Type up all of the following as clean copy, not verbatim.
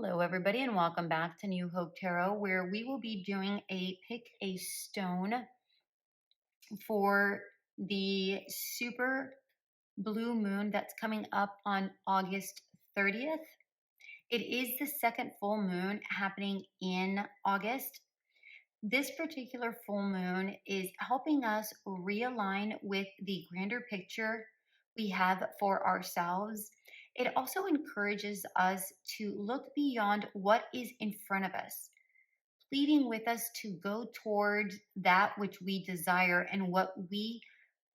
Hello, everybody, and welcome back to New Hope Tarot, where we will be doing a pick a stone for the super blue moon that's coming up on August 30th. It is the second full moon happening in August. This particular full moon is helping us realign with the grander picture we have for ourselves. It also encourages us to look beyond what is in front of us, pleading with us to go towards that which we desire and what we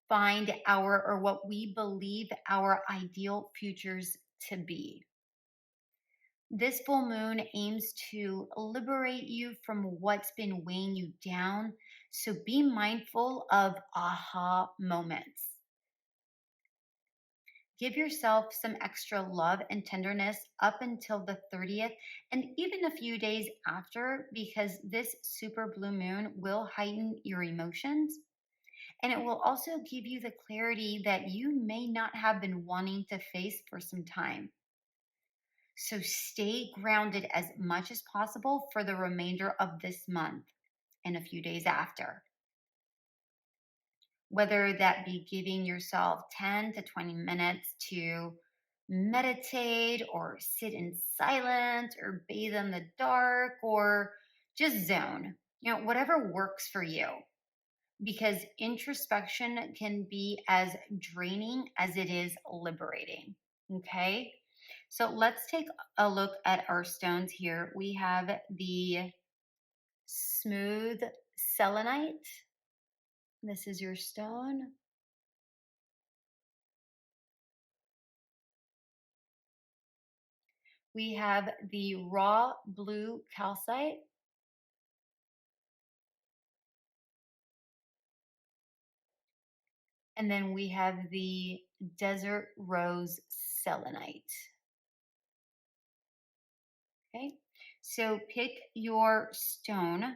find our or what we believe our ideal futures to be. This full moon aims to liberate you from what's been weighing you down. So be mindful of aha moments. Give yourself some extra love and tenderness up until the 30th and even a few days after, because this super blue moon will heighten your emotions and it will also give you the clarity that you may not have been wanting to face for some time. So stay grounded as much as possible for the remainder of this month and a few days after. Whether that be giving yourself 10 to 20 minutes to meditate or sit in silence or bathe in the dark or just zone, whatever works for you. Because introspection can be as draining as it is liberating. Okay. So let's take a look at our stones here. We have the smooth selenite. This is your stone. We have the raw blue calcite. And then we have the desert rose selenite. Okay, so pick your stone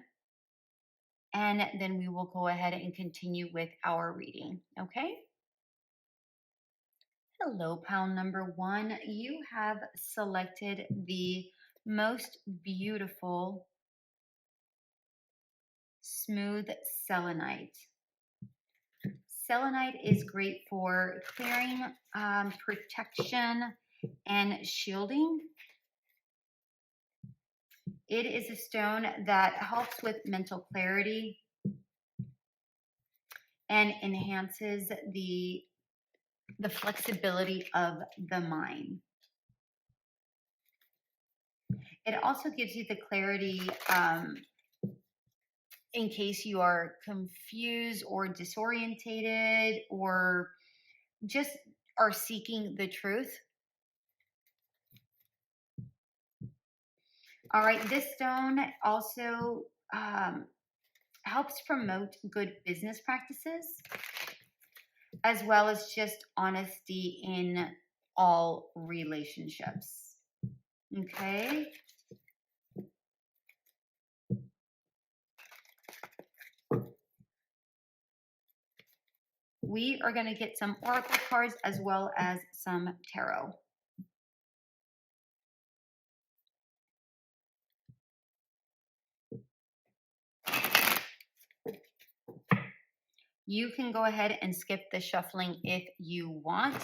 and then we will go ahead and continue with our reading. Okay. Hello, pile number one. You have selected the most beautiful smooth selenite. Selenite is great for clearing, protection, and shielding. It is a stone that helps with mental clarity and enhances the flexibility of the mind. It also gives you the clarity in case you are confused or disorientated or just are seeking the truth. All right, this stone also helps promote good business practices as well as just honesty in all relationships. Okay. We are going to get some oracle cards as well as some tarot. You can go ahead and skip the shuffling if you want.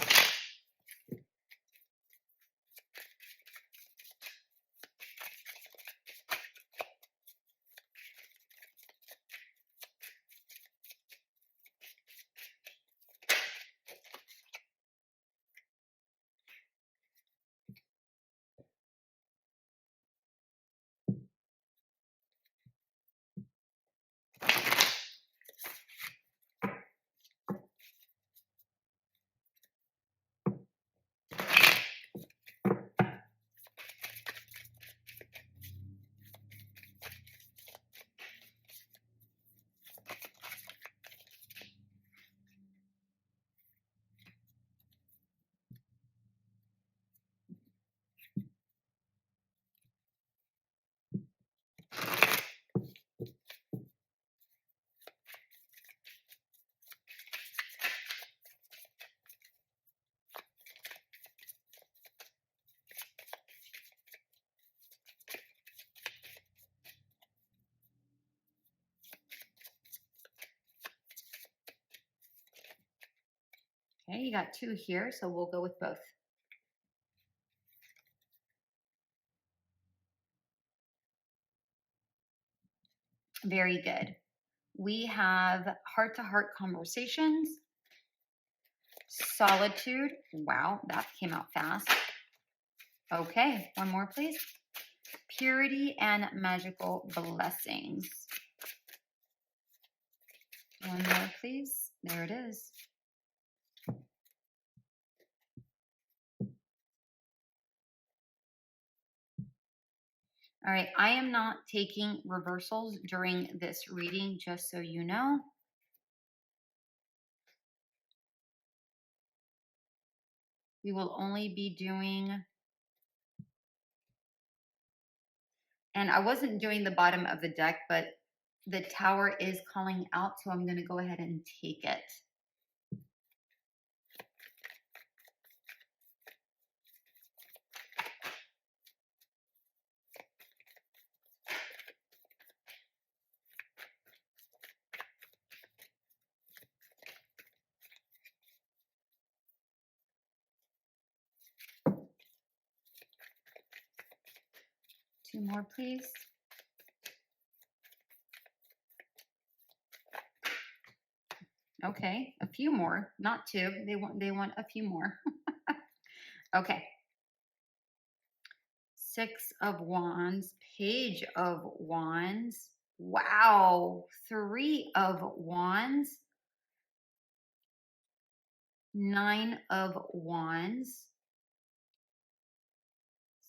Okay, you got 2 here, so we'll go with both. Very good. We have heart-to-heart conversations, solitude. Wow, that came out fast. Okay, one more, please. Purity and magical blessings. One more, please. There it is. All right, I am not taking reversals during this reading, just so you know. We will only be doing, and I wasn't doing the bottom of the deck, but the tower is calling out, so I'm going to go ahead and take it. Two more, please. Okay, a few more, not two. They want a few more. Okay. Six of Wands, Page of Wands. Wow, Three of Wands, Nine of Wands,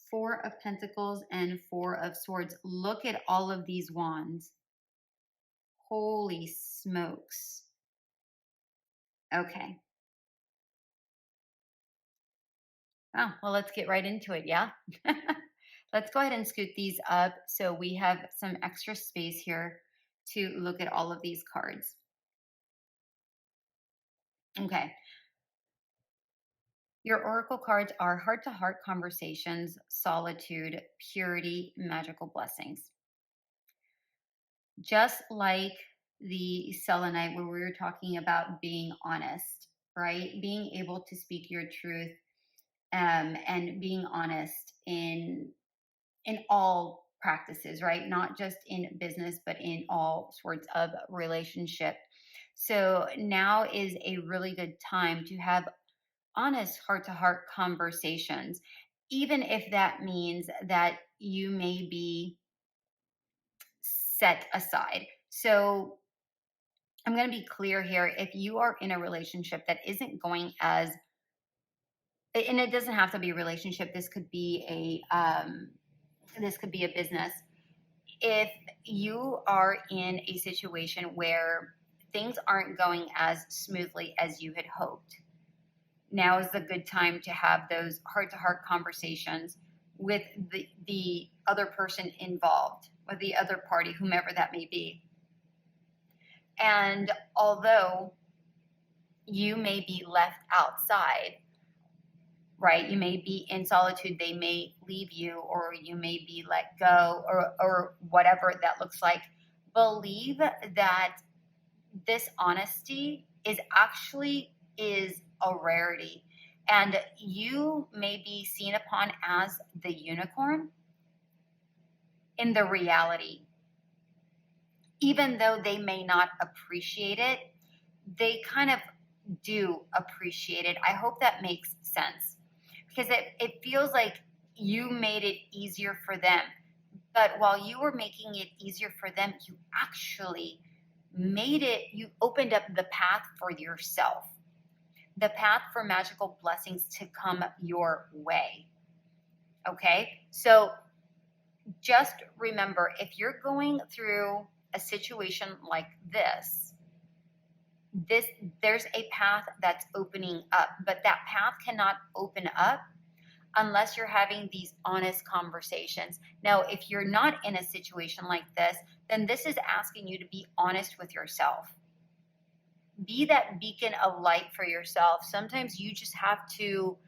Four of Pentacles, and Four of Swords. Look at all of these wands. Holy smokes. Okay. Oh, well, let's get right into it, yeah? Let's go ahead and scoot these up so we have some extra space here to look at all of these cards. Okay. Your oracle cards are heart-to-heart conversations, solitude, purity, magical blessings. Just like the selenite, where we were talking about being honest, right? Being able to speak your truth, and being honest in all practices, right? Not just in business, but in all sorts of relationship. So now is a really good time to have honest heart-to-heart conversations, even if that means that you may be set aside. So I'm going to be clear here. If you are in a relationship that isn't going as, and it doesn't have to be a relationship, this could be a business. If you are in a situation where things aren't going as smoothly as you had hoped, now is the good time to have those heart-to-heart conversations with the other person involved, or the other party, whomever that may be. And although you may be left outside, right? You may be in solitude, they may leave you, or you may be let go, or whatever that looks like. Believe that this honesty is a rarity, and you may be seen upon as the unicorn in the reality. Even though they may not appreciate it, they kind of do appreciate it. I hope that makes sense, because it feels like you made it easier for them. But while you were making it easier for them, you actually you opened up the path for yourself, the path for magical blessings to come your way. Okay? So just remember, if you're going through a situation like this, there's a path that's opening up, but that path cannot open up unless you're having these honest conversations. Now, if you're not in a situation like this, then this is asking you to be honest with yourself. Be that beacon of light for yourself. Sometimes you just have to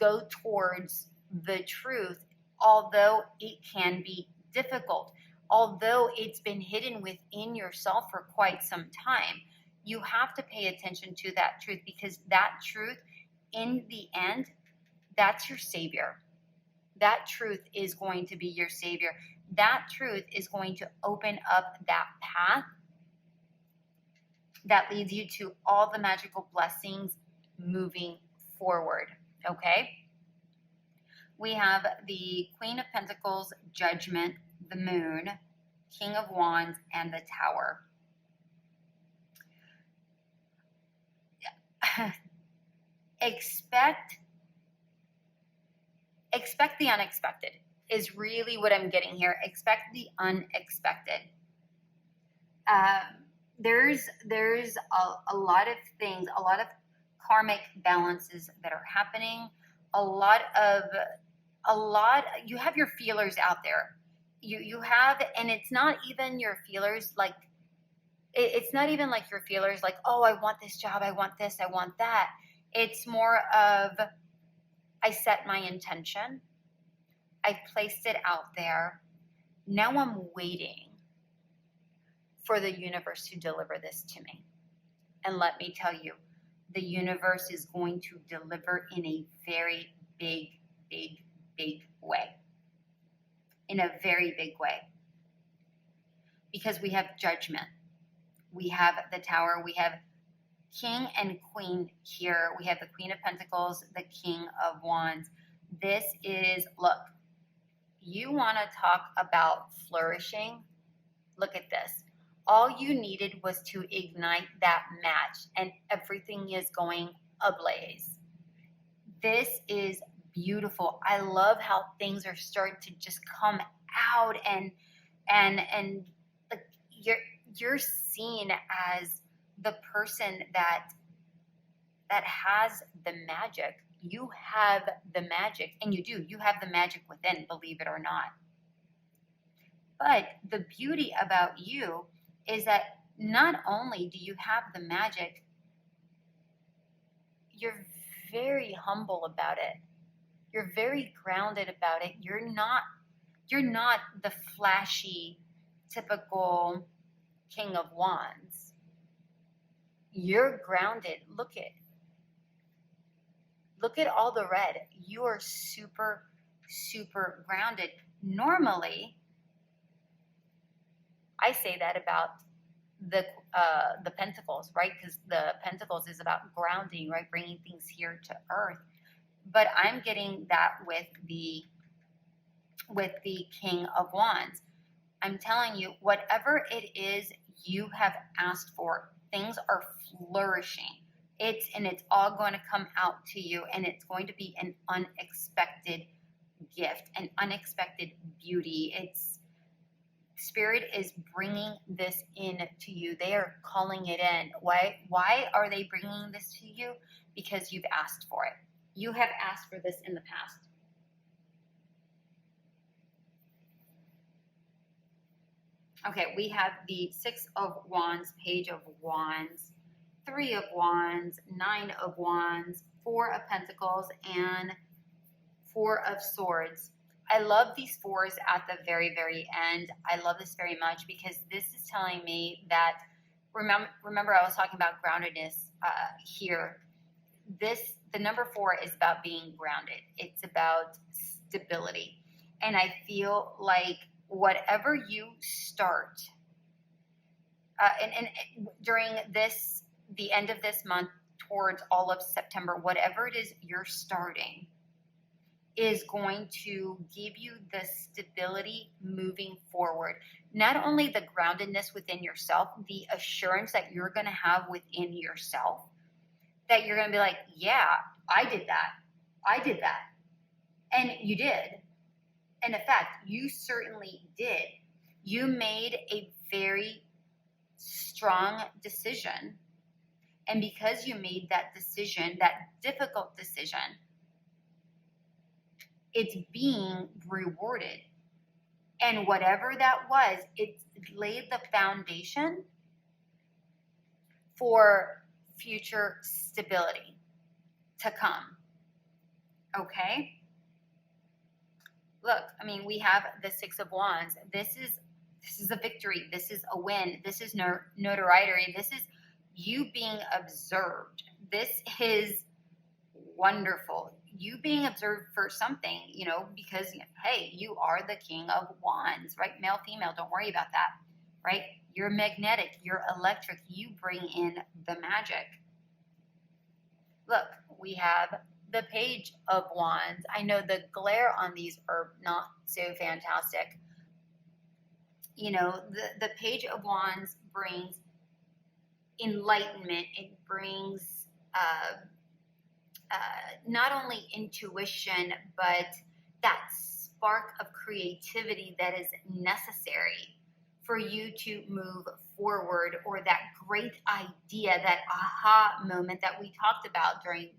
go towards the truth, although it can be difficult, although it's been hidden within yourself for quite some time. You have to pay attention to that truth, because that truth, in the end, that's your savior. That truth is going to be your savior. That truth is going to open up that path that leads you to all the magical blessings moving forward. Okay? We have the Queen of Pentacles, Judgment, the Moon, King of Wands, and the Tower. Expect the unexpected is really what I'm getting here. Expect the unexpected. There's a lot of things, a lot of karmic balances that are happening. You have your feelers out there. You have, and it's not even your feelers like, it's not even like your feelers like, oh, I want this job, I want this, I want that. It's more of, I set my intention, I placed it out there. Now I'm waiting for the universe to deliver this to me. And let me tell you, the universe is going to deliver in a very big, big, big way. In a very big way. Because we have Judgment. We have the Tower. We have King and Queen here. We have the Queen of Pentacles, the King of Wands. This is, look, you want to talk about flourishing? Look at this. All you needed was to ignite that match, and everything is going ablaze. This is beautiful. I love how things are starting to just come out, and like you're seen as the person that has the magic. You have the magic, and you do. You have the magic within, believe it or not. But the beauty about you is that not only do you have the magic, you're very humble about it. You're very grounded about it. You're not the flashy, typical King of Wands. You're grounded. Look at all the red. You are super, super grounded. Normally, I say that about the Pentacles, right? Because the Pentacles is about grounding, right? Bringing things here to earth. But I'm getting that with the King of Wands. I'm telling you, whatever it is you have asked for, things are flourishing. It's all going to come out to you, and it's going to be an unexpected gift, an unexpected beauty. Spirit is bringing this in to you. They are calling it in. Why are they bringing this to you? Because you've asked for it. You have asked for this in the past. Okay, we have the Six of Wands, Page of Wands, Three of Wands, Nine of Wands, Four of Pentacles, and Four of Swords. I love these fours at the very, very end. I love this very much because this is telling me that, remember I was talking about groundedness here. The number 4 is about being grounded. It's about stability. And I feel like whatever you start, and during the end of this month, towards all of September, whatever it is you're starting is going to give you the stability moving forward. Not only the groundedness within yourself, the assurance that you're going to have within yourself, that you're going to be like, yeah, I did that. I did that. And you did. And in fact, you certainly did. You made a very strong decision. And because you made that decision, that difficult decision, it's being rewarded. And whatever that was, it laid the foundation for future stability to come. Okay? Look, I mean, we have the Six of Wands. This is a victory. This is a win. This is notoriety. This is you being observed. This is wonderful. You being observed for something, you know, because, hey, you are the King of Wands, right? Male, female, don't worry about that, right? You're magnetic, you're electric, you bring in the magic. Look, we have the Page of Wands. I know the glare on these are not so fantastic. You know, the Page of Wands brings enlightenment. It brings not only intuition, but that spark of creativity that is necessary for you to move forward, or that great idea, that aha moment that we talked about during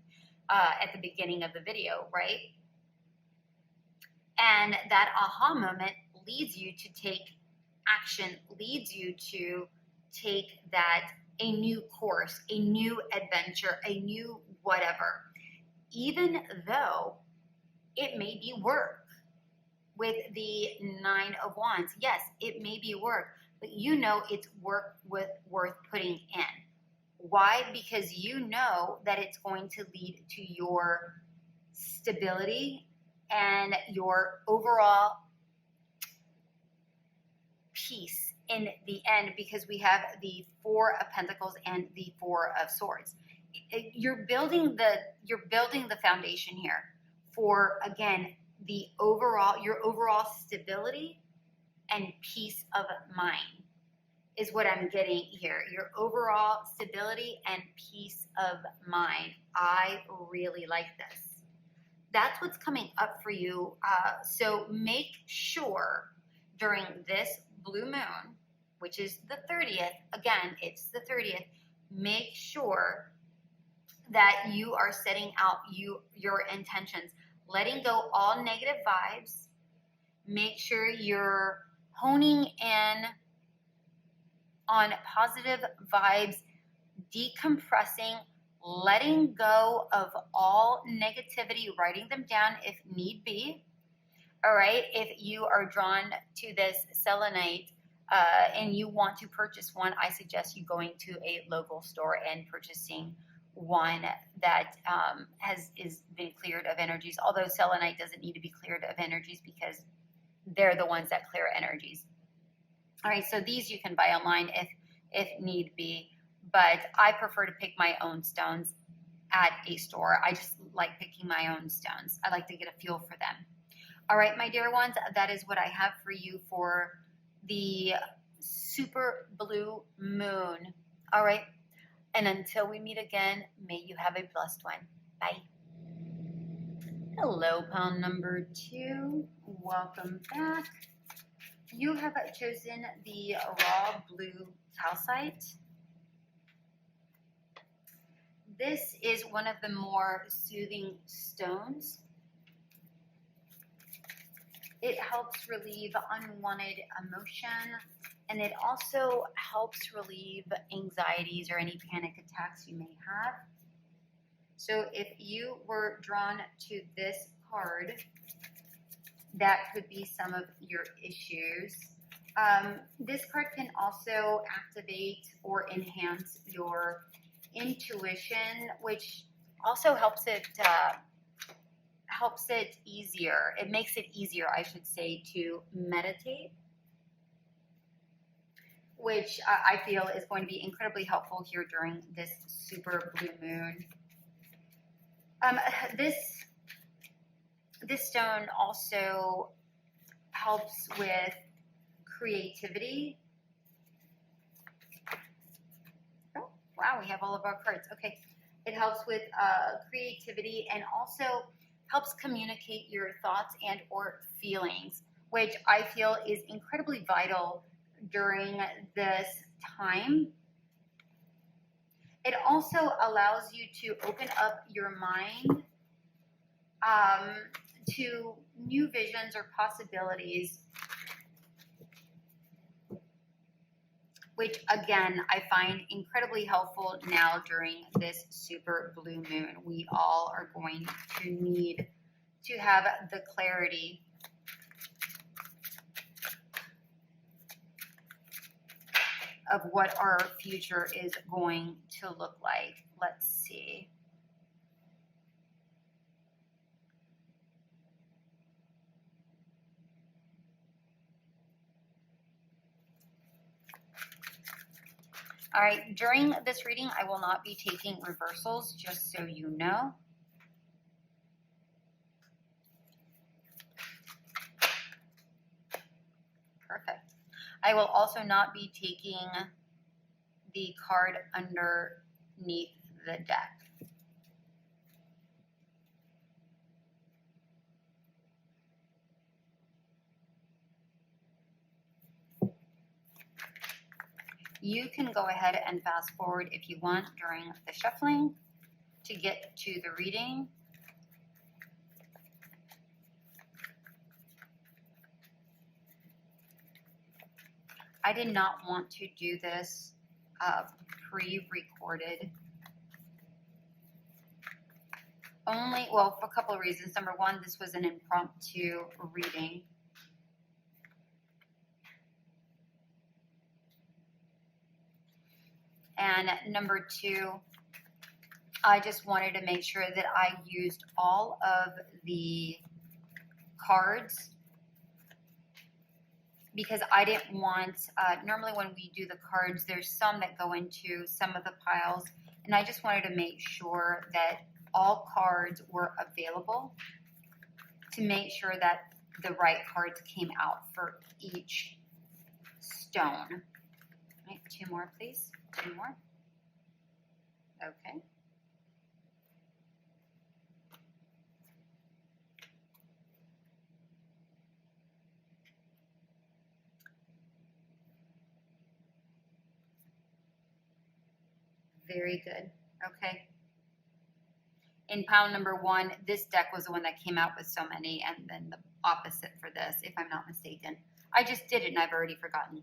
at the beginning of the video, right? And that aha moment leads you to take action, leads you to take that a new course, a new adventure, a new whatever. Even though it may be work. With the Nine of Wands, yes, it may be work, but you know it's work worth putting in. Why? Because you know that it's going to lead to your stability and your overall peace in the end, because we have the Four of Pentacles and the Four of Swords. You're building the foundation here for, again, your overall stability and peace of mind is what I'm getting here. Your overall stability and peace of mind. I really like this. That's what's coming up for you. So make sure during this blue moon, which is the 30th, again, it's the 30th, make sure that you are setting out your intentions, letting go all negative vibes. Make sure you're honing in on positive vibes, decompressing, letting go of all negativity, writing them down if need be. All right, if you are drawn to this selenite and you want to purchase one, I suggest you going to a local store and purchasing one that is been cleared of energies, although selenite doesn't need to be cleared of energies because they're the ones that clear energies. All right, so these you can buy online if need be, but I prefer to pick my own stones at a store. I just like picking my own stones. I like to get a feel for them. All right, my dear ones, that is what I have for you for the super blue moon. All right. And until we meet again, may you have a blessed one. Bye. Hello, palm number 2. Welcome back. You have chosen the raw blue calcite. This is one of the more soothing stones. It helps relieve unwanted emotion, and it also helps relieve anxieties or any panic attacks you may have. So if you were drawn to this card, that could be some of your issues. This card can also activate or enhance your intuition, which also helps it easier. It makes it easier, I should say, to meditate, which I feel is going to be incredibly helpful here during this super blue moon. This stone also helps with creativity. Oh, wow, we have all of our cards. Okay, it helps with creativity and also helps communicate your thoughts and or feelings, which I feel is incredibly vital during this time. It also allows you to open up your mind to new visions or possibilities, which again, I find incredibly helpful now during this super blue moon. We all are going to need to have the clarity of what our future is going to look like. Let's see. All right, during this reading, I will not be taking reversals, just so you know. Perfect. I will also not be taking the card underneath the deck. You can go ahead and fast forward if you want during the shuffling to get to the reading. I did not want to do this pre-recorded. Only, well, for a couple of reasons. Number one, this was an impromptu reading. And number two, I just wanted to make sure that I used all of the cards, because I didn't want, normally when we do the cards, there's some that go into some of the piles, and I just wanted to make sure that all cards were available to make sure that the right cards came out for each stone. Right, 2 more, please. 2 more. Okay. Very good. Okay. In pile number 1, this deck was the one that came out with so many, and then the opposite for this, if I'm not mistaken. I just did it and I've already forgotten.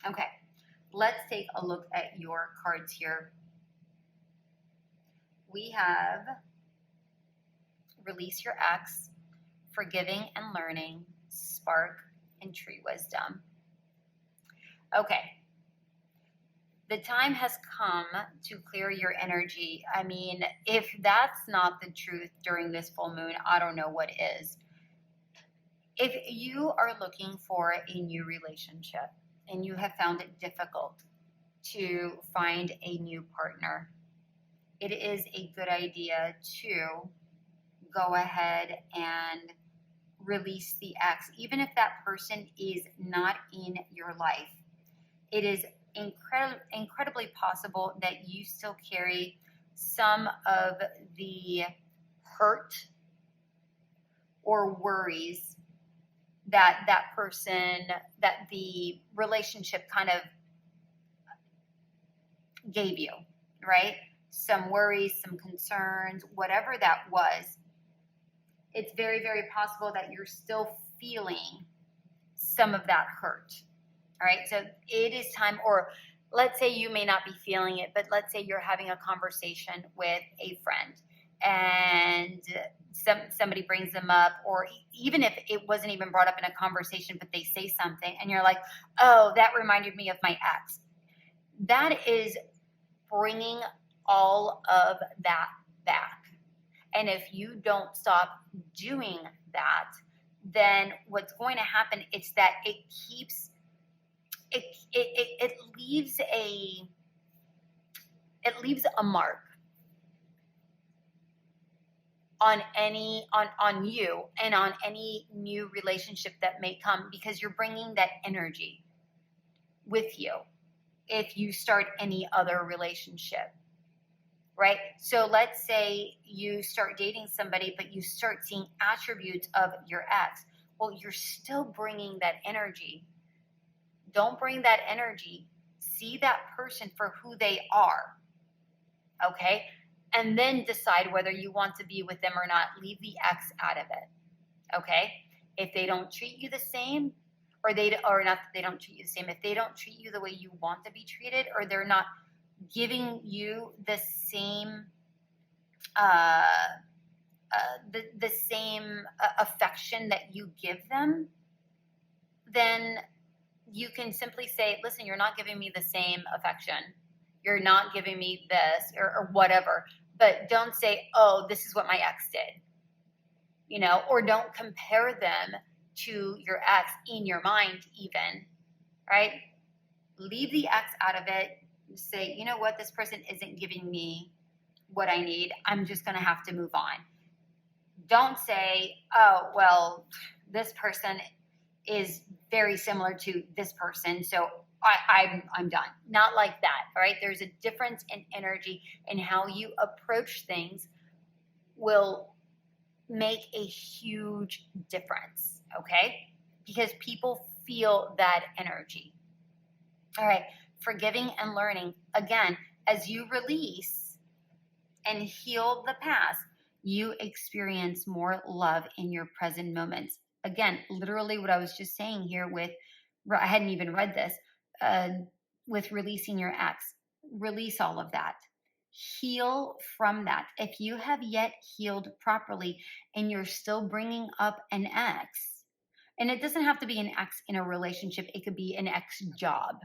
Okay. Let's take a look at your cards here. We have Release Your Ex, Forgiving and Learning, Spark, and Tree Wisdom. Okay. The time has come to clear your energy. I mean, if that's not the truth during this full moon, I don't know what is. If you are looking for a new relationship and you have found it difficult to find a new partner, it is a good idea to go ahead and release the ex, even if that person is not in your life. It is incredibly possible that you still carry some of the hurt or worries that that person, that the relationship kind of gave you, right? Some worries, some concerns, whatever that was. It's very, very possible that you're still feeling some of that hurt. All right, so it is time, or let's say you may not be feeling it, but let's say you're having a conversation with a friend and somebody brings them up, or even if it wasn't even brought up in a conversation, but they say something and you're like, oh, that reminded me of my ex. That is bringing all of that back. And if you don't stop doing that, then what's going to happen is that it keeps it leaves a mark on you and on any new relationship that may come, because you're bringing that energy with you if you start any other relationship, right? So let's say you start dating somebody, but you start seeing attributes of your ex. Well, you're still bringing that energy. Don't bring that energy. See that person for who they are, okay? And then decide whether you want to be with them or not. Leave the ex out of it, okay? If they don't treat you the same, or not that they don't treat you the same, if they don't treat you the way you want to be treated, or they're not giving you the same the same affection that you give them, then you can simply say, listen, you're not giving me the same affection. you're not giving me this or whatever. But don't say, oh, this is what my ex did, or don't compare them to your ex in your mind, even, right? Leave the ex out of it. Say, you know what, this person isn't giving me what I need. I'm just going to have to move on. Don't say, oh, well, this person is very similar to this person, so I'm done. Not like that, all right? There's a difference in energy, and how you approach things will make a huge difference, okay? Because people feel that energy. All right, forgiving and learning. Again, as you release and heal the past, you experience more love in your present moments. Again, literally what I was just saying here I hadn't even read this, with releasing your ex. Release all of that. Heal from that. If you have yet healed properly and you're still bringing up an ex, and it doesn't have to be an ex in a relationship, it could be an ex job.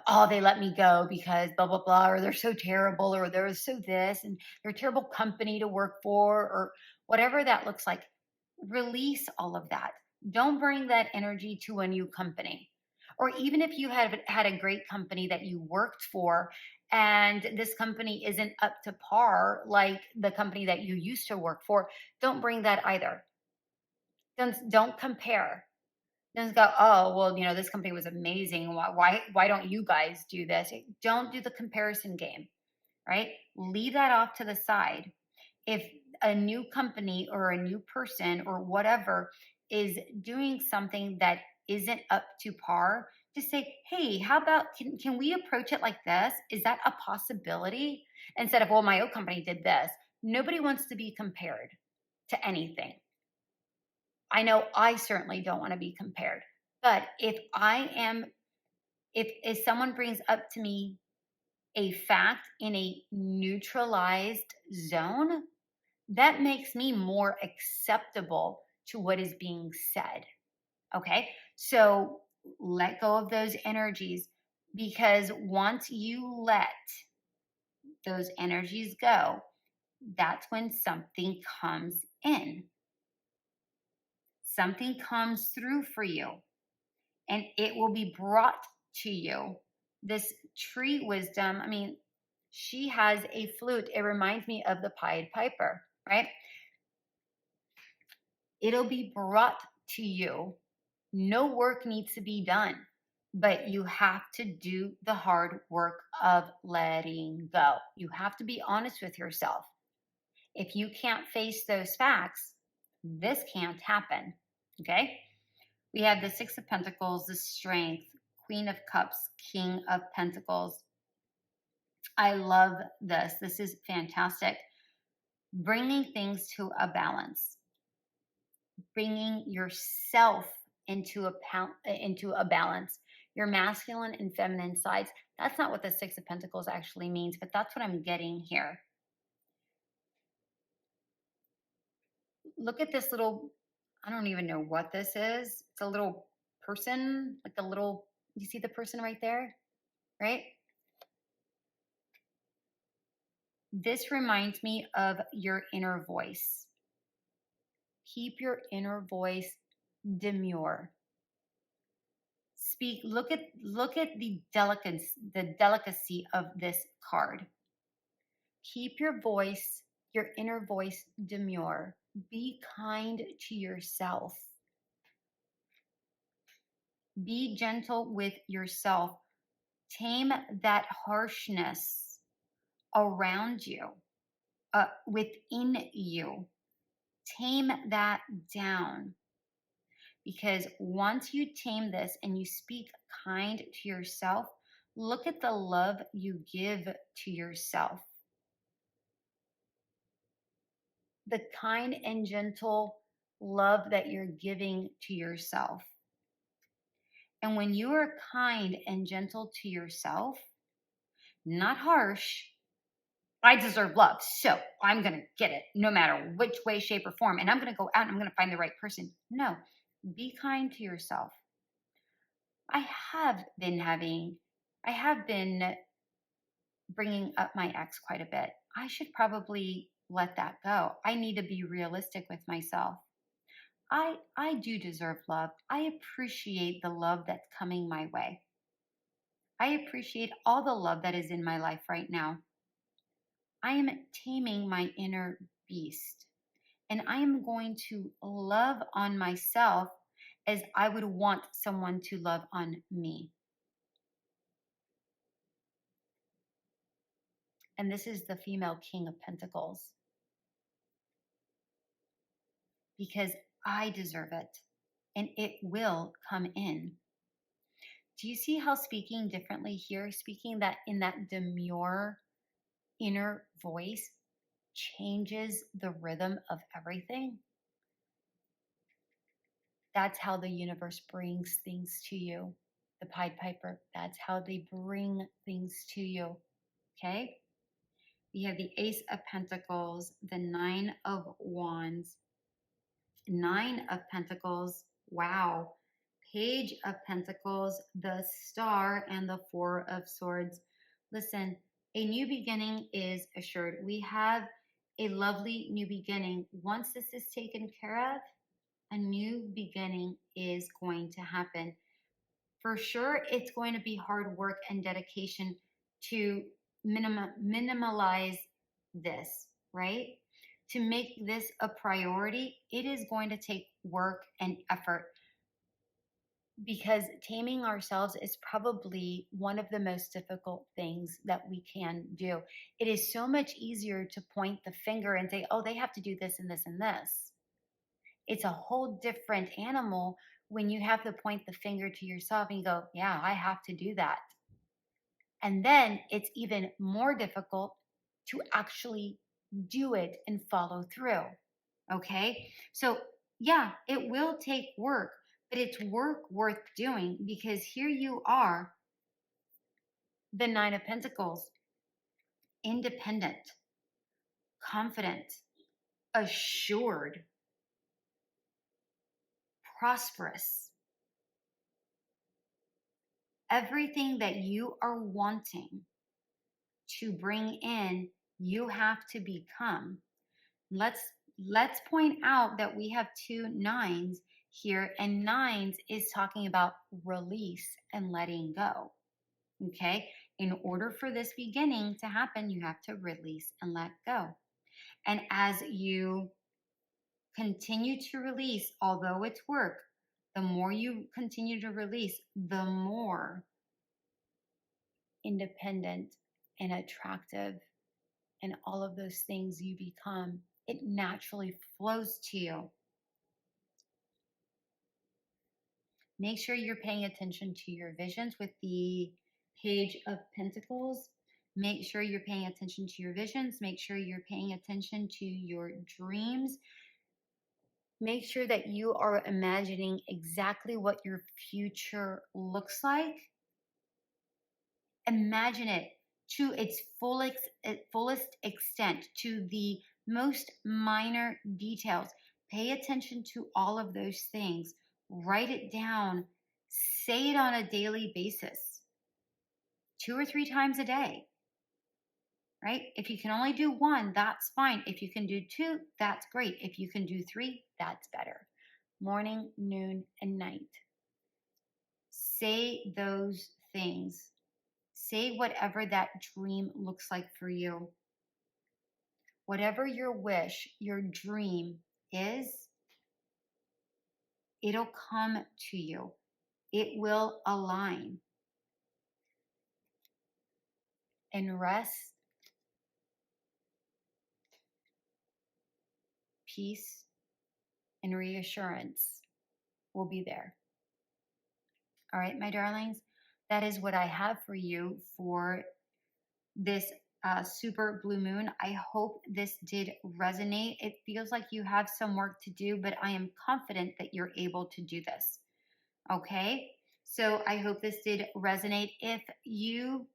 Oh, they let me go because blah, blah, blah, or they're so terrible, or they're so this, and they're a terrible company to work for, or whatever that looks like. Release all of that. Don't bring that energy to a new company. Or even if you have had a great company that you worked for, and this company isn't up to par like the company that you used to work for, don't bring that either. Don't compare. Don't go, oh, well, this company was amazing. Why don't you guys do this? Don't do the comparison game, right? Leave that off to the side. If a new company or a new person or whatever is doing something that isn't up to par, just say, hey, how about, can we approach it like this? Is that a possibility? Instead of, well, my old company did this. Nobody wants to be compared to anything. I know I certainly don't want to be compared. But if someone brings up to me a fact in a neutralized zone, that makes me more acceptable to what is being said. Okay? So let go of those energies, because once you let those energies go, that's when something comes in. Something comes through for you, and it will be brought to you. This tree wisdom, she has a flute. It reminds me of the Pied Piper, right? It'll be brought to you. No work needs to be done, but you have to do the hard work of letting go. You have to be honest with yourself. If you can't face those facts, this can't happen, okay? We have the Six of Pentacles, the Strength, Queen of Cups, King of Pentacles. I love this. This is fantastic. Bringing things to a balance. Bringing yourself into a balance. Your masculine and feminine sides. That's not what the Six of Pentacles actually means, but that's what I'm getting here. Look at this little, I don't even know what this is. It's a little person, like a little, you see the person right there, right? This reminds me of your inner voice. Keep your inner voice demure. Speak, look at the delicacy of this card. Keep your inner voice demure. Be kind to yourself. Be gentle with yourself. Tame that harshness around you, within you. Tame that down. Because once you tame this and you speak kind to yourself, look at the love you give to yourself. The kind and gentle love that you're giving to yourself. And when you are kind and gentle to yourself, not harsh, I deserve love, so I'm going to get it no matter which way, shape, or form. And I'm going to go out and I'm going to find the right person. No, be kind to yourself. I have been bringing up my ex quite a bit. I should probably let that go. I need to be realistic with myself. I do deserve love. I appreciate the love that's coming my way. I appreciate all the love that is in my life right now. I am taming my inner beast, and I am going to love on myself as I would want someone to love on me. And this is the female King of Pentacles because I deserve it and it will come in. Do you see how speaking differently here, speaking that in that demure inner voice changes the rhythm of everything? That's how the universe brings things to you. The Pied Piper, that's how they bring things to you. Okay? We have the Ace of Pentacles, the Nine of Wands, Nine of Pentacles, wow, Page of Pentacles, the Star, and the Four of Swords. Listen, a new beginning is assured. We have a lovely new beginning. Once this is taken care of, a new beginning is going to happen. For sure, it's going to be hard work and dedication to minimalize this, right? To make this a priority, it is going to take work and effort because taming ourselves is probably one of the most difficult things that we can do. It is so much easier to point the finger and say, oh, they have to do this and this and this. It's a whole different animal when you have to point the finger to yourself and you go, yeah, I have to do that. And then it's even more difficult to actually do it and follow through. Okay. So, yeah, it will take work, but it's work worth doing because here you are, the Nine of Pentacles, independent, confident, assured, prosperous. Everything that you are wanting to bring in, you have to become. Let's point out that we have two nines here, and nines is talking about release and letting go. Okay? In order for this beginning to happen, you have to release and let go. And as you continue to release, although it's work, the more you continue to release, the more independent and attractive and all of those things you become. It naturally flows to you. Make sure you're paying attention to your visions with the Page of Pentacles. Make sure you're paying attention to your visions. Make sure you're paying attention to your dreams. Make sure that you are imagining exactly what your future looks like. Imagine it to its fullest extent, to the most minor details. Pay attention to all of those things. Write it down. Say it on a daily basis, 2 or 3 times a day, right? If you can only do 1, that's fine. If you can do 2, that's great. If you can do 3, that's better. Morning, noon, and night. Say those things. Say whatever that dream looks like for you. Whatever your wish, your dream is, it'll come to you. It will align. And rest, peace, and reassurance will be there. All right, my darlings, that is what I have for you for this super blue moon. I hope this did resonate. It feels like you have some work to do, but I am confident that you're able to do this. Okay, so I hope this did resonate. If you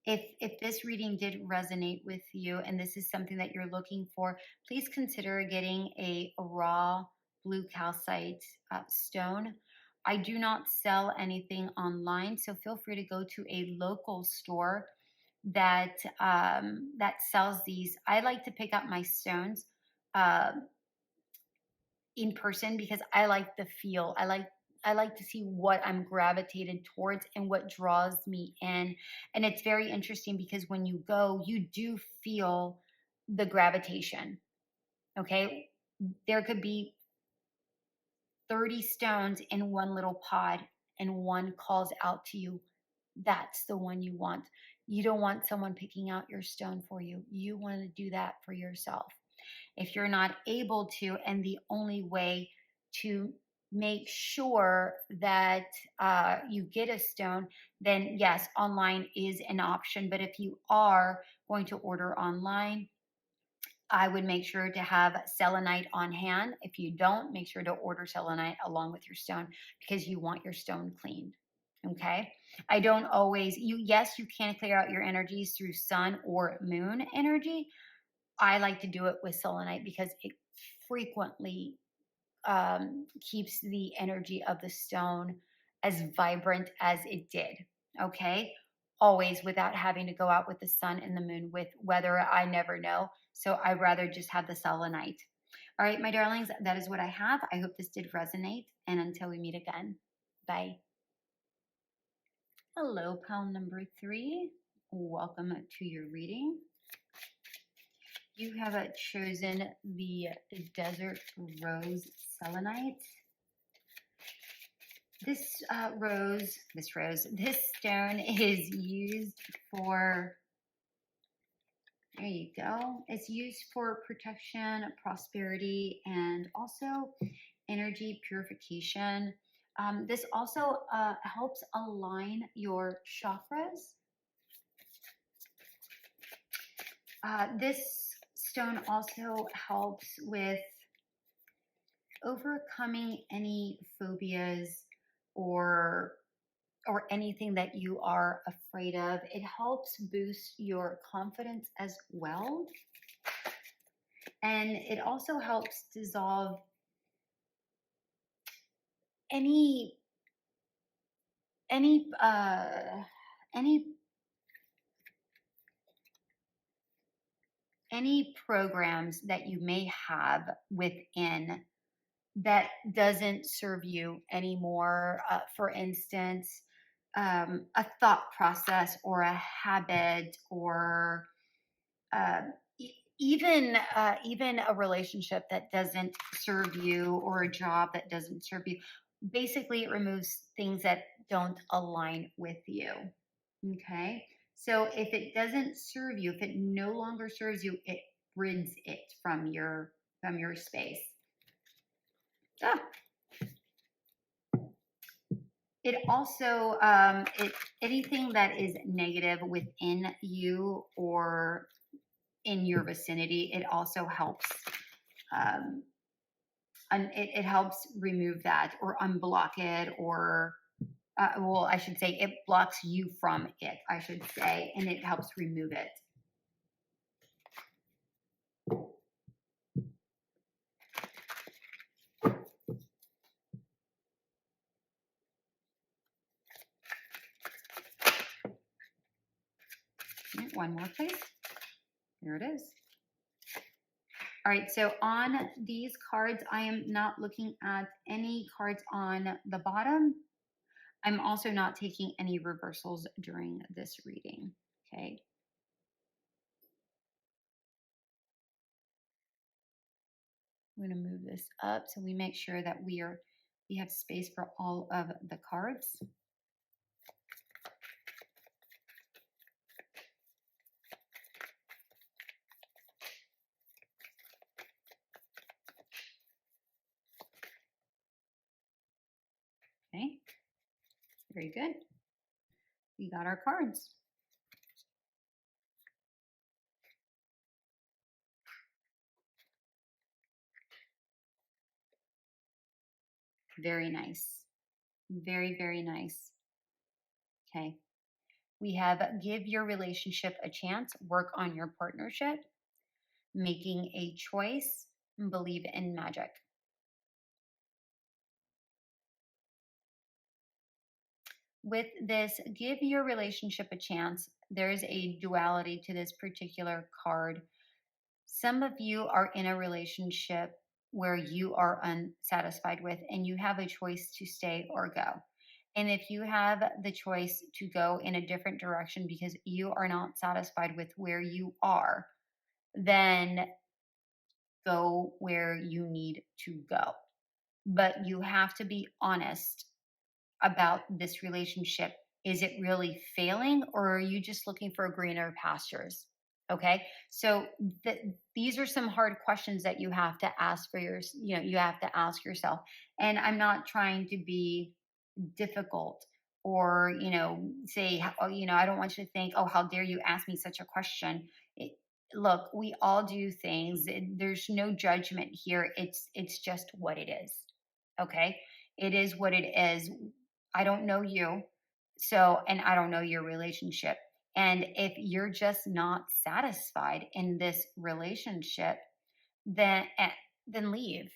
if this reading did resonate with you and this is something that you're looking for, please consider getting a raw blue calcite stone. I do not sell anything online, so feel free to go to a local store that that sells these. I like to pick up my stones uh, in person because I like the feel. I like to see what I'm gravitated towards and what draws me in. And it's very interesting because when you go, you do feel the gravitation. Okay. There could be 30 stones in one little pod and one calls out to you. That's the one you want. You don't want someone picking out your stone for you. You want to do that for yourself. If you're not able to, and the only way to make sure that you get a stone, then yes, online is an option. But if you are going to order online, I would make sure to have selenite on hand. If you don't, make sure to order selenite along with your stone because you want your stone cleaned. Okay. I don't always, yes, you can clear out your energies through sun or moon energy. I like to do it with selenite because it frequently keeps the energy of the stone as vibrant as it did. Okay. Always without having to go out with the sun and the moon with weather I never know. So I'd rather just have the selenite. All right, my darlings, that is what I have. I hope this did resonate. And until we meet again, bye. Hello, pal number 3. Welcome to your reading. You have chosen the Desert Rose Selenite. This this stone is used for, there you go. It's used for protection, prosperity, and also energy purification. This also helps align your chakras. This stone also helps with overcoming any phobias or anything that you are afraid of. It helps boost your confidence as well. And it also helps dissolve any any uh any any programs that you may have within that doesn't serve you anymore. For instance, a thought process or a habit or uh, even a relationship that doesn't serve you or a job that doesn't serve you. Basically, it removes things that don't align with you. Okay. So if it doesn't serve you, if it no longer serves you, it rids it from your space. Ah. It also anything that is negative within you or in your vicinity, it also helps. And it helps remove that or unblock it, or well, I should say it blocks you from it, I should say, and it helps remove it. One more, please. There it is. All right, so on these cards, I am not looking at any cards on the bottom. I'm also not taking any reversals during this reading, okay? I'm going to move this up so we make sure that we have space for all of the cards. Okay, very good. We got our cards. Very nice. Very, very nice. Okay. We have give your relationship a chance, work on your partnership, making a choice, and believe in magic. with this, give your relationship a chance. There's a duality to this particular card. Some of you are in a relationship where you are unsatisfied with, and you have a choice to stay or go. And if you have the choice to go in a different direction because you are not satisfied with where you are, then go where you need to go. But you have to be honest about this relationship. Is it really failing, or are you just looking for greener pastures? Okay. So these are some hard questions that you have to ask for you have to ask yourself. And I'm not trying to be difficult or, say, oh, I don't want you to think, oh, how dare you ask me such a question. it, Look, we all do things. There's no judgment here. It's just what it is. Okay. It is what it is. I don't know you. So, and I don't know your relationship. And if you're just not satisfied in this relationship, then leave,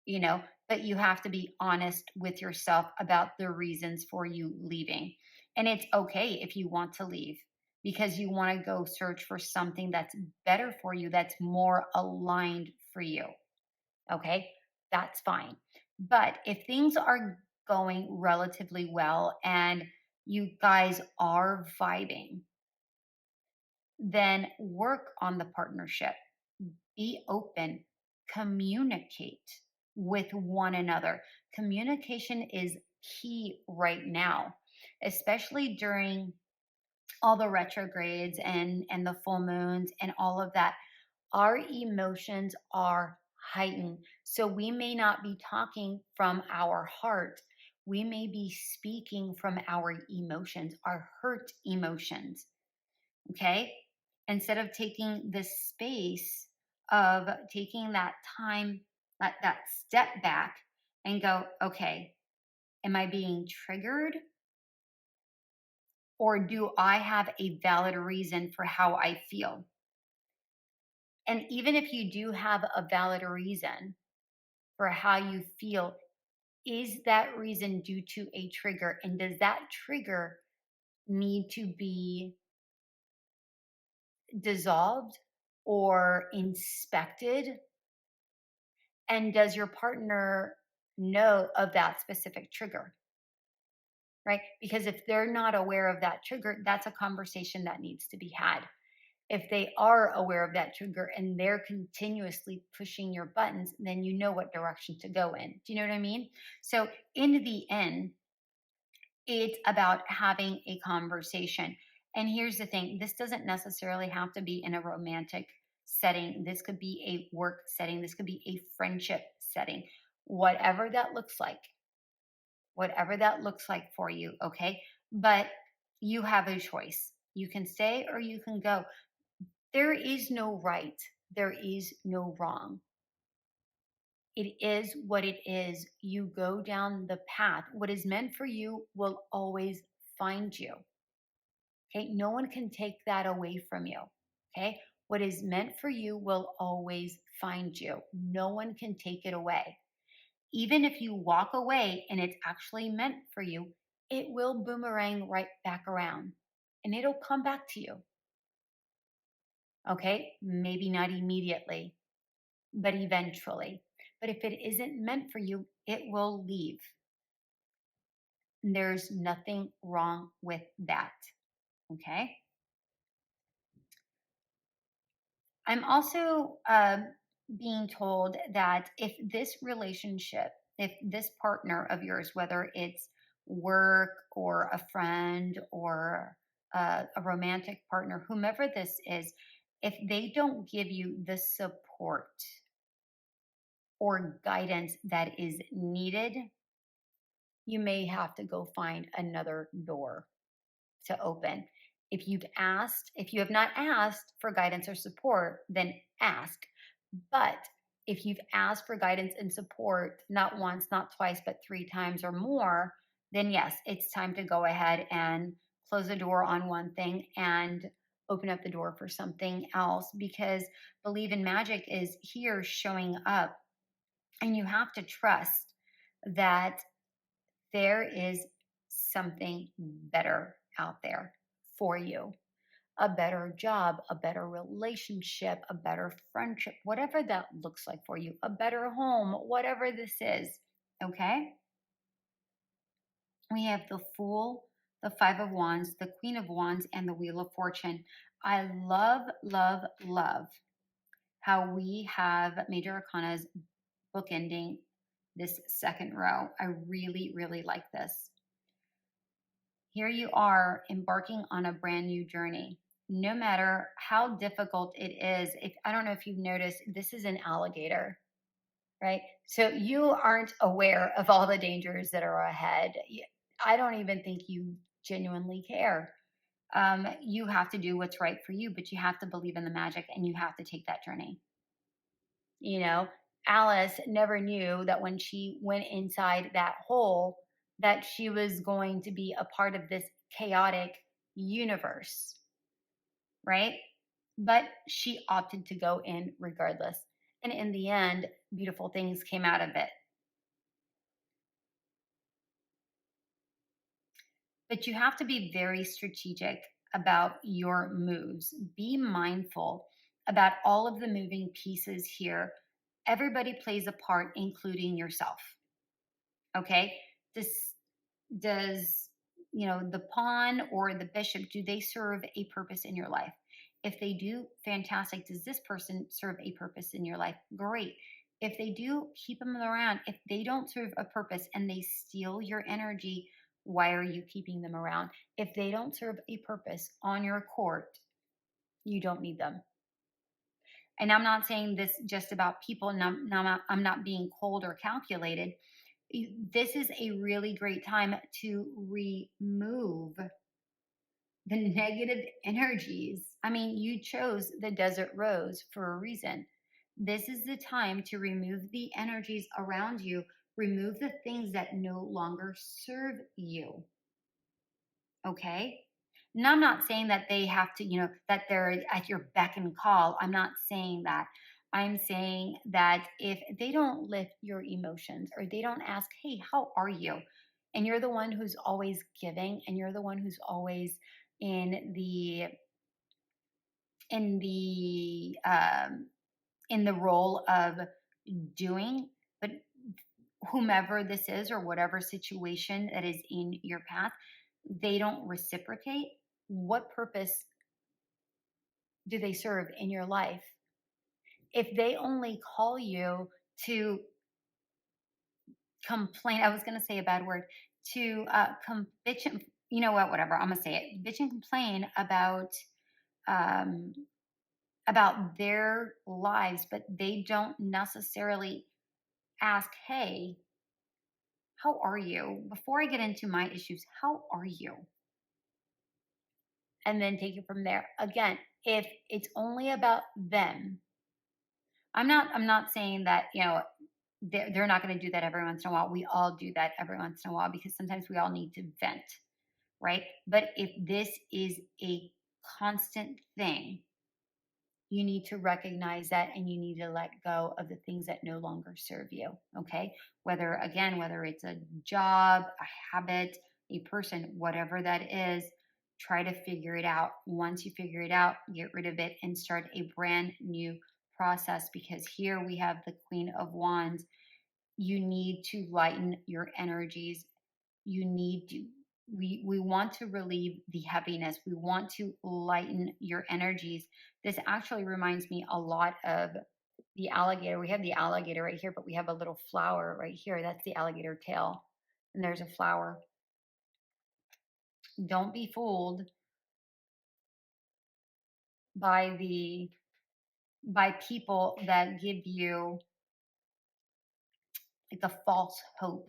you know, but you have to be honest with yourself about the reasons for you leaving. And it's okay if you want to leave because you want to go search for something that's better for you, that's more aligned for you. Okay, that's fine. But if things are going relatively well and you guys are vibing, then work on the partnership. Be open, communicate with one another. Communication is key right now, especially during all the retrogrades and the full moons and all of that. Our emotions are heightened. So we may not be talking from our heart. We may be speaking from our emotions, our hurt emotions. Okay. Instead of taking the space of taking that time, that step back and go, okay, am I being triggered? Or do I have a valid reason for how I feel? And even if you do have a valid reason for how you feel, is that reason due to a trigger? And does that trigger need to be dissolved or inspected? And does your partner know of that specific trigger? Right? Because if they're not aware of that trigger, that's a conversation that needs to be had. If they are aware of that trigger and they're continuously pushing your buttons, then you know what direction to go in. Do you know what I mean? So, in the end, it's about having a conversation. And here's the thing, this doesn't necessarily have to be in a romantic setting. This could be a work setting, this could be a friendship setting, whatever that looks like, whatever that looks like for you. Okay. But you have a choice. You can stay or you can go. There is no right, there is no wrong. It is what it is. You go down the path. What is meant for you will always find you. Okay. No one can take that away from you. Okay. What is meant for you will always find you. No one can take it away. Even if you walk away and it's actually meant for you, it will boomerang right back around and it'll come back to you. Okay. Maybe not immediately, but eventually. But if it isn't meant for you, it will leave. There's nothing wrong with that. Okay. I'm also being told that if this relationship, if this partner of yours, whether it's work or a friend or a romantic partner, whomever this is, if they don't give you the support or guidance that is needed, you may have to go find another door to open. If you have not asked for guidance or support, then ask. But if you've asked for guidance and support, not once, not twice, but 3 times or more, then yes, it's time to go ahead and close the door on one thing and open up the door for something else, because Believe in Magic is here showing up, and you have to trust that there is something better out there for you. A better job, a better relationship, a better friendship, whatever that looks like for you, a better home, whatever this is. Okay? We have the Fool, the Five of Wands, the Queen of Wands, and the Wheel of Fortune. I love, love, love how we have Major Arcanas bookending this second row. I really, really like this. Here you are embarking on a brand new journey. No matter how difficult it is, if I don't know if you've noticed, this is an alligator, right? So you aren't aware of all the dangers that are ahead. I don't even think you genuinely care. You have to do what's right for you, but you have to believe in the magic and you have to take that journey. You know, Alice never knew that when she went inside that hole, that she was going to be a part of this chaotic universe, right? But she opted to go in regardless. And in the end, beautiful things came out of it. But you have to be very strategic about your moves. Be mindful about all of the moving pieces here. Everybody plays a part, including yourself. Okay? This does, the pawn or the bishop, do they serve a purpose in your life? If they do, fantastic. Does this person serve a purpose in your life? Great. If they do, keep them around. If they don't serve a purpose and they steal your energy, why are you keeping them around? If they don't serve a purpose on your court, you don't need them. And I'm not saying this just about people, and I'm not being cold or calculated. This is a really great time to remove the negative energies. I mean, you chose the desert rose for a reason. This is the time to remove the energies around you, remove the things that no longer serve you. Okay? And I'm not saying that they have to, that they're at your beck and call. I'm not saying that. I'm saying that if they don't lift your emotions or they don't ask, hey, how are you? And you're the one who's always giving and you're the one who's always in the in the um in the role of doing, but whomever this is or whatever situation that is in your path, they don't reciprocate, what purpose do they serve in your life? If they only call you to complain, I was going to say a bad word, to bitch, you know what, whatever, I'm going to say it, bitch and complain um, about their lives, but they don't necessarily ask, hey, how are you? Before I get into my issues, how are you? And then take it from there. Again, if it's only about them, I'm not saying that, they're not going to do that every once in a while. We all do that every once in a while because sometimes we all need to vent, right? But if this is a constant thing, you need to recognize that and you need to let go of the things that no longer serve you. Okay. Whether it's a job, a habit, a person, whatever that is, try to figure it out. Once you figure it out, get rid of it and start a brand new process, because here we have the Queen of Wands. You need to lighten your energies. You need to we want to relieve the heaviness. We want to lighten your energies. This actually reminds me a lot of the alligator. We have the alligator right here, but we have a little flower right here. That's the alligator tail, and there's a flower. Don't be fooled by people that give you like a false hope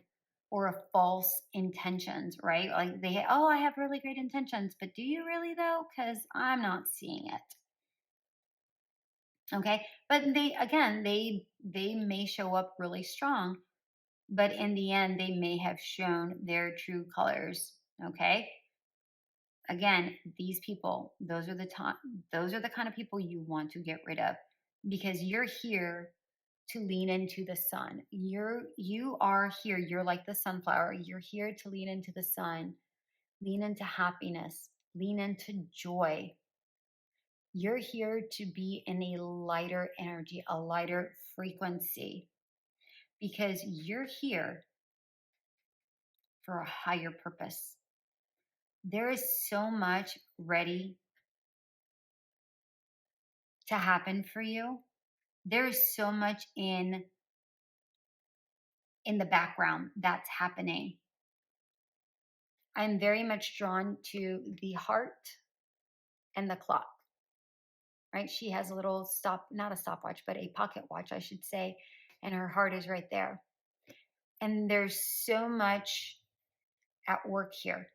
or a false intentions, right? Like oh, I have really great intentions, but do you really though? Because I'm not seeing it. Okay. But they may show up really strong, but in the end, they may have shown their true colors. Okay. Again, these people, those are the kind of people you want to get rid of, because you're here to lean into the sun. You are here. You're like the sunflower. You're here to lean into the sun, lean into happiness, lean into joy. You're here to be in a lighter energy, a lighter frequency, because you're here for a higher purpose. There is so much ready to happen for you. There is so much in the background that's happening. I'm very much drawn to the heart and the clock, right? She has a little stop, not a stopwatch, but a pocket watch, I should say, and her heart is right there. And there's so much at work here.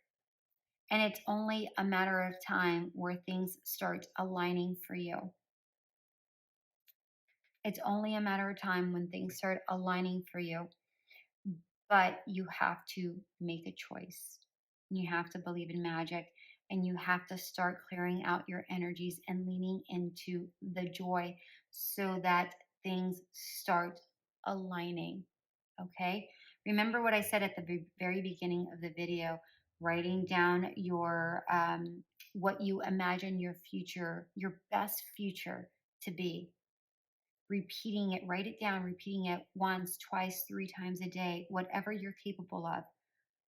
And it's only a matter of time where things start aligning for you. It's only a matter of time when things start aligning for you. But you have to make a choice. You have to believe in magic, and you have to start clearing out your energies and leaning into the joy so that things start aligning. Okay? Remember what I said at the very beginning of the video, writing down your what you imagine your future, your best future to be, repeating it, write it down, repeating it once, twice, 3 times a day, whatever you're capable of,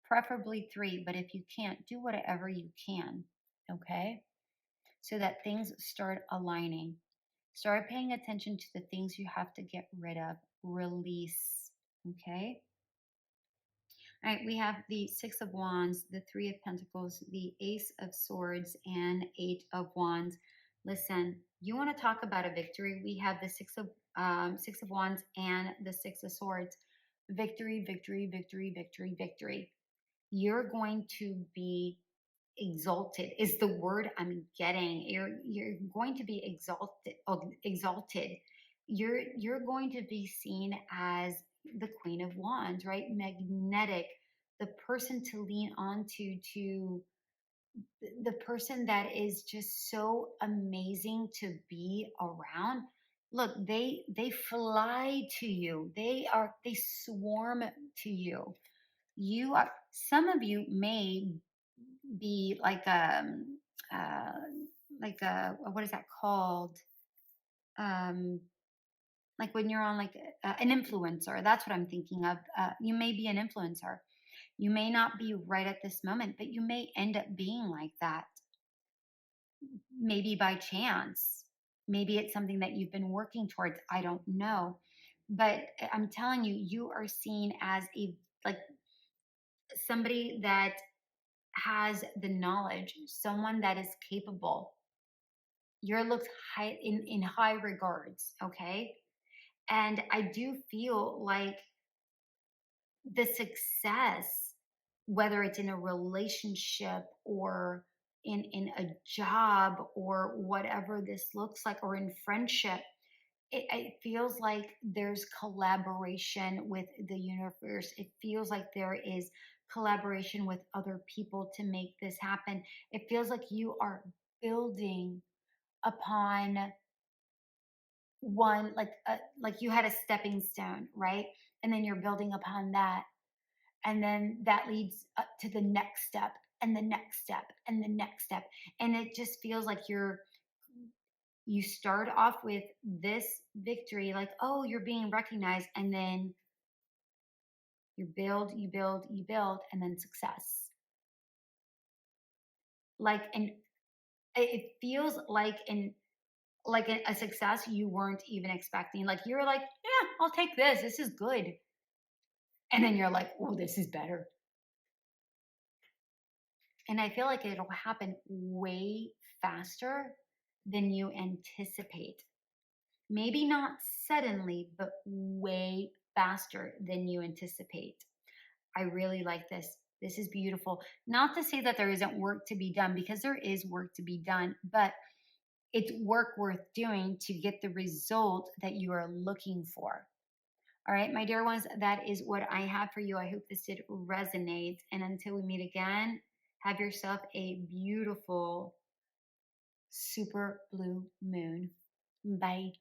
preferably 3. But if you can't, do whatever you can. Okay. So that things start aligning. Start paying attention to the things you have to get rid of, release. Okay. All right, we have the Six of Wands, the Three of Pentacles, the Ace of Swords, and Eight of Wands. Listen, you want to talk about a victory? We have the Six of Wands and the Six of Swords. Victory, victory, victory, victory, victory. You're going to be exalted. Is the word I'm getting. You're going to be exalted. Exalted. You're going to be seen as the Queen of Wands, right? Magnetic, the person to lean on to the person that is just so amazing to be around. Look, they fly to you. They swarm to you. You are, some of you may be uh like a, what is that called? Um like when you're on like an influencer. That's what I'm thinking of. You may be an influencer. You may not be right at this moment, but you may end up being like that, maybe by chance. Maybe it's something that you've been working towards. I don't know. But I'm telling you, you are seen as a, like, somebody that has the knowledge, someone that is capable. You're looked high in high regards, okay? And I do feel like the success, whether it's in a relationship or in a job or whatever this looks like, or in friendship, it feels like there's collaboration with the universe. It feels like there is collaboration with other people to make this happen. It feels like you are building upon one, like you had a stepping stone, right? And then you're building upon that, and then that leads up to the next step and the next step and the next step, and it just feels like you start off with this victory, like, oh, you're being recognized, and then you build, you build, you build, and then success. Like, and it feels like a success you weren't even expecting. Like, you're like, yeah, I'll take this. This is good. And then you're like, oh, this is better. And I feel like it'll happen way faster than you anticipate. Maybe not suddenly, but way faster than you anticipate. I really like this. This is beautiful. Not to say that there isn't work to be done, because there is work to be done, but it's work worth doing to get the result that you are looking for. All right, my dear ones, that is what I have for you. I hope this did resonate. And until we meet again, have yourself a beautiful super blue moon. Bye.